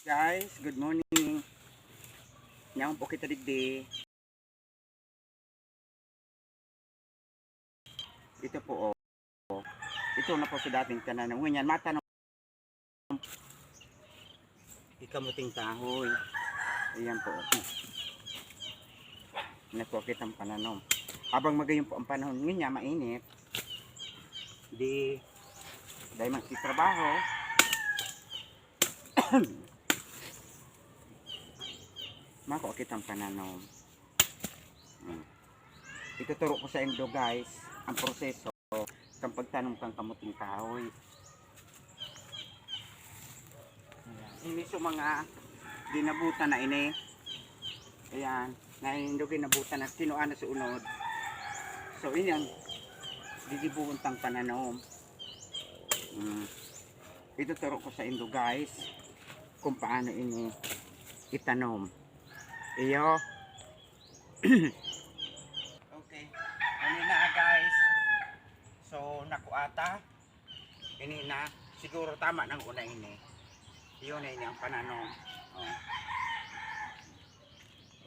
Guys, good morning. Nyaong po kita digdi. Ito po Ito na po sa dating tanan. Ngunyan mata ng ikamuting kahoy. Ayan po. Nagkukit ang pananom. Habang magayon po ang panahon niya, mainit. Dahil magsitrabaho. Makukit ang pananom. Ituturo ko sa inyo guys ang proseso ng pagtanom kang kamuting kahoy. Ini so mga ginabutan na ini. Ayan, na hindi ginabutan na sinuan na sa unod. So inyan, didibuhon tang pananom. Ituturo ko sa inyo guys kung paano ini itanom. Iyo. Okay. Ini na guys. So nakuata. Ini na. Siguro tama ng una ini. Iyon na ini ang pananom.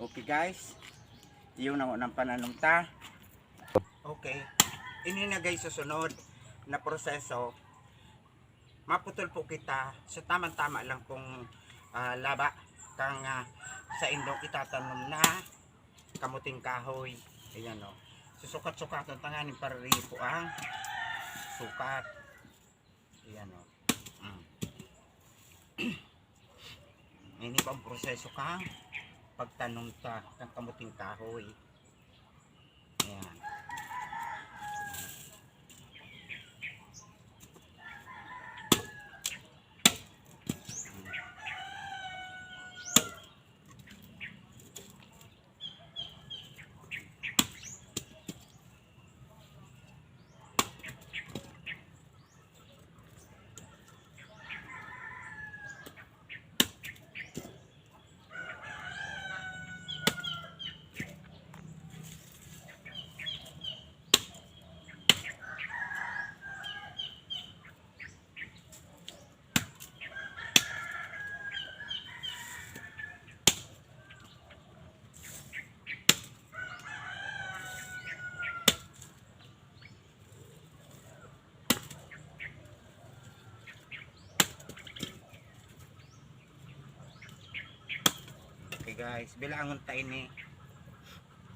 Okay guys. Iyon na unang pananom ta. Okay. Ini na guys susunod na proseso. Maputol po kita sa tamang-tama lang kung laba kang sa indong itatanom na kamuting kahoy. Ayan o. Susukat-sukat ang tanganin para rin po ang sukat. Ayan o. Ini pa ang proseso kang pagtanom ta ng kamuting kahoy. Ayan. Okay guys, bilangon tayo ni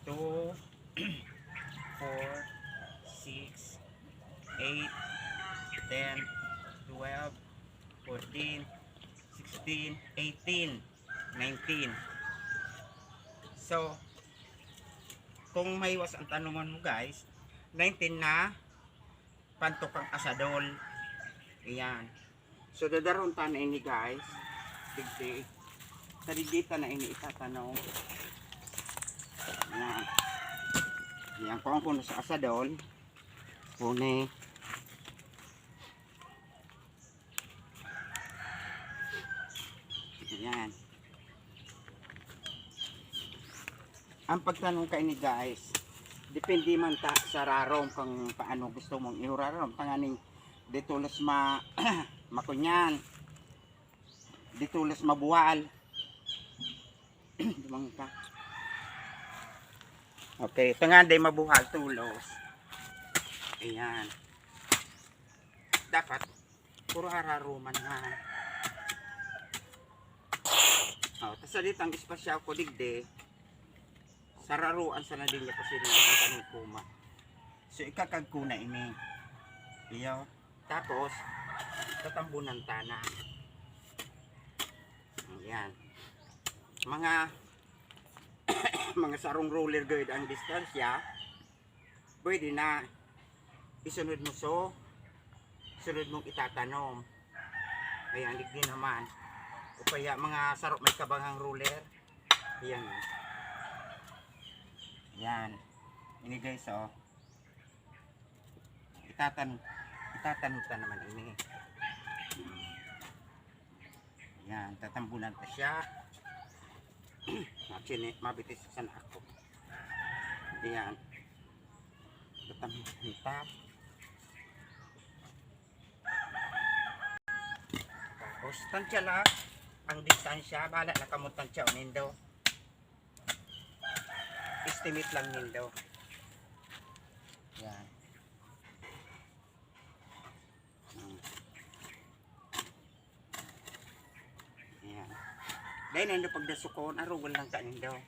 2, 4, 6, 8, 10, 12, 14, 16, 18, 19. So, kung may iwas ang tanungan mo guys, 19 na pantok ang asadol. Ayan. So, dadaron ta na ini guys. Digdi. Tarigita na ini itatanong. Ayan. Ayan po ang kuno sa asadol. Pune. Ayan. Ang pagtanong ka ini guys, depende man ta sa rarom kung paano gusto mong iurarom. Tanganing ditulos makunyan. Ditulos mabuwal. Dumangka. Okay, ito nga day mabuhal tulos. Ayan. Dapat puro hararuman na. Tapos dito ang espasyaw ko digde. Sararuan sa nading niya kasi nang kuma. So ikakag ko na ini. Iyo. Tapos tatambunan tana. Ayan. Mga sarong roller guide ang distansya, pwede na isunod mo sunod mong itatanom. Ayan, digdi naman. O kaya mga sarok may kabangang roller. Ayan. Ayan. Ini guys itatanom ta naman ini. Ayan, tatambunan pa siya. Actually, mabitis sa ako. Ayan. Tatambunan ta. Tapos, tansya lang. ang distansya, bahala na kamutan siya nindo. Estimate lang nindo. Yan. Yan. Dahil nindo pagdasukon, arugal lang ka nindo. Yan.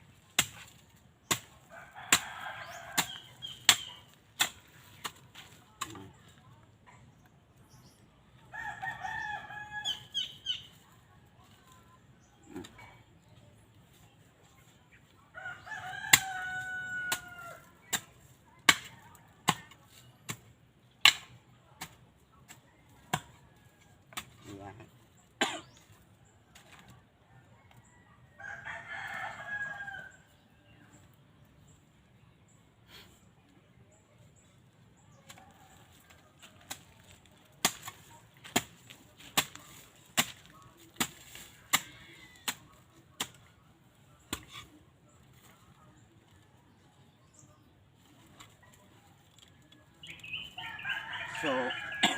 So,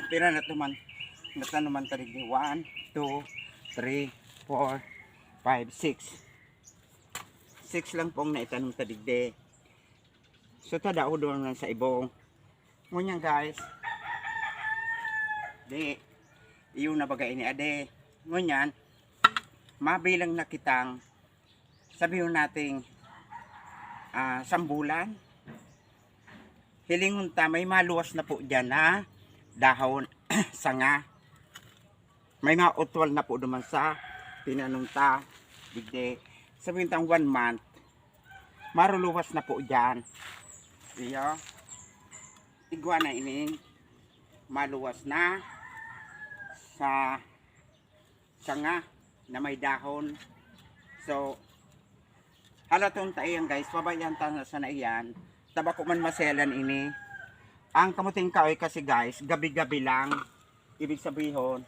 pira na tuman natanuman tarig ni 1, 2, 3, 4, 5, 6. 6 lang pong naitanom tarig de. So, tada ko doon lang sa ibong. Ngunyan guys. Di, iyo na bagay ni ade. Ngunyan, mabilang na kitang sabihin nating sambulan. Hilingon ta, may maluwas na po dyan na dahon, sanga. May mga utwal na po naman sa tinanong ta. Digde, sabihin tang 1 month, maruluwas na po dyan. Iyo, igwa na ini, maluwas na sa sanga na may dahon. So, halatong tayo guys, pabayan ta na sana iyan. Taba ko man maselan ini. Ang kamuting kahoy kasi guys, gabi-gabi lang. Ibig sabihin,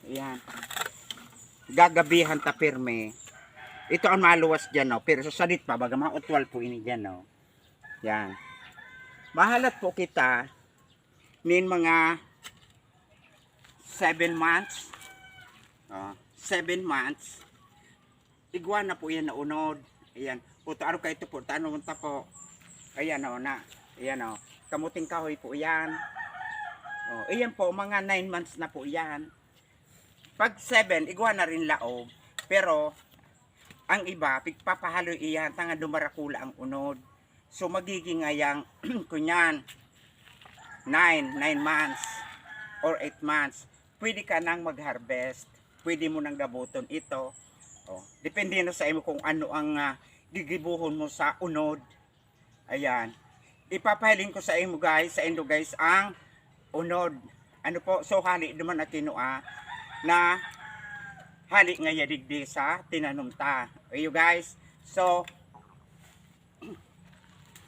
ayan, gagabihan ta pirme. Ito ang maluwas dyan, no? Pero sa salit pa, baga mga utwal po ini dyan, no? Yan. Mahalat po kita nin mga 7 months. 7 months. Igwa na po yan na unod. Ayan. Puto araw kayo ito po. Tano munta po. Ayan o na. Ayan o. Kamuting kahoy po yan. O, ayan po. Mga 9 months na po yan. Pag 7, igwa na rin laog. Pero, ang iba, pigpapahaloy iyan. Tanga dumarakula ang unod. So, magiging ngayang, kunyan, 9 months or 8 months. Pwede ka nang mag-harvest. Pwede mo nang gabuton ito. O, depende na sa imo kung ano ang gigibuhon mo sa unod. Ayan. Ipapahiling ko sa imo guys, sa endo guys, ang unod. Ano po, so hali naman na kinua na hali nga yadigdi sa tinanom ta. Ayo guys. So,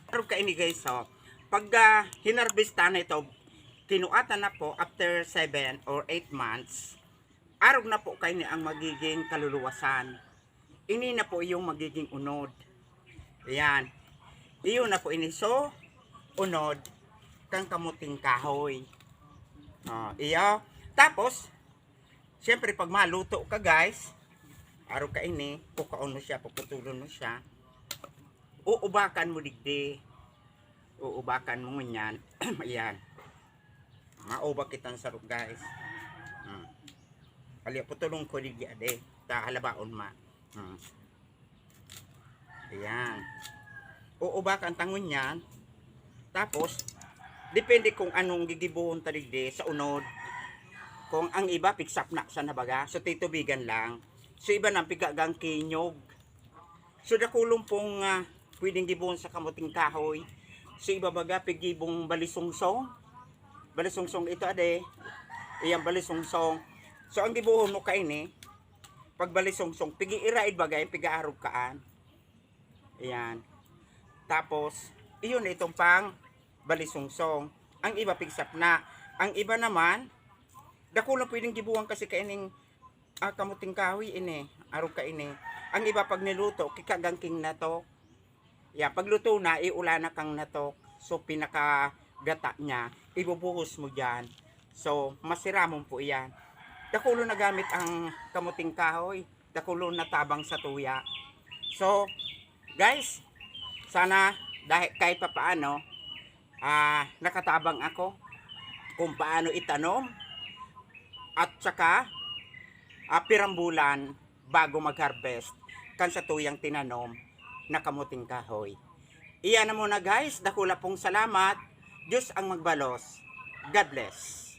araw ka ini guys, so, pag hinarbista na ito, kinuata na po after 7 or 8 months, araw na po kayo ang magiging kaluluwasan. Ini na po yung magiging unod. Ayan. Iyon na po ini. So, unod, kang kamuting kahoy. Iyo. Tapos, siyempre pag maluto ka guys, araw ka ini, pukaon mo siya, puputulon mo siya. Uubakan mo digdi. Uubakan mo ngunyan. Ayan. Maubak kitang sarap guys. Kali putulong ko digdi ade. Ta halabaon ma. Ayan. Uubakan tangon yan. Tapos, depende kung anong gigibuhon taligdi sa unod. Kung ang iba, piksap na sa nabaga. So, titubigan lang. So, iba nang pigagang kinyog. So, dakulong pong pwedeng gibuhon sa kamuting kahoy. So, iba baga, pigibong balisungsong. Balisungsong ito ade. Ayan, balisungsong. So, ang gibuhon mo kaini, pag balisungsong, pigi iraid bagay, piga-arog kaan. Ayan. Tapos, iyon itong pang balisungsong. Ang iba pigsap na. Ang iba naman, dakulang pwedeng gibuwang kasi kaining kamuting kahoy ini, arog ka ini. Ang iba pag niluto, kikagangking natok. Yeah, pagluto na, iula na kang natok. So, pinakagata niya, ibubuhos mo dyan. So, masiramon po yan. dakulo na gamit ang kamuting kahoy, dakulo na tabang sa tuya. So, guys, sana dahil kahit papaano, nakatabang ako kung paano itanom at saka pirambulan bago mag-harvest kan sa tuyang tinanom na kamuting kahoy. Iyan na muna guys, dakula pong salamat. Diyos ang magbalos. God bless.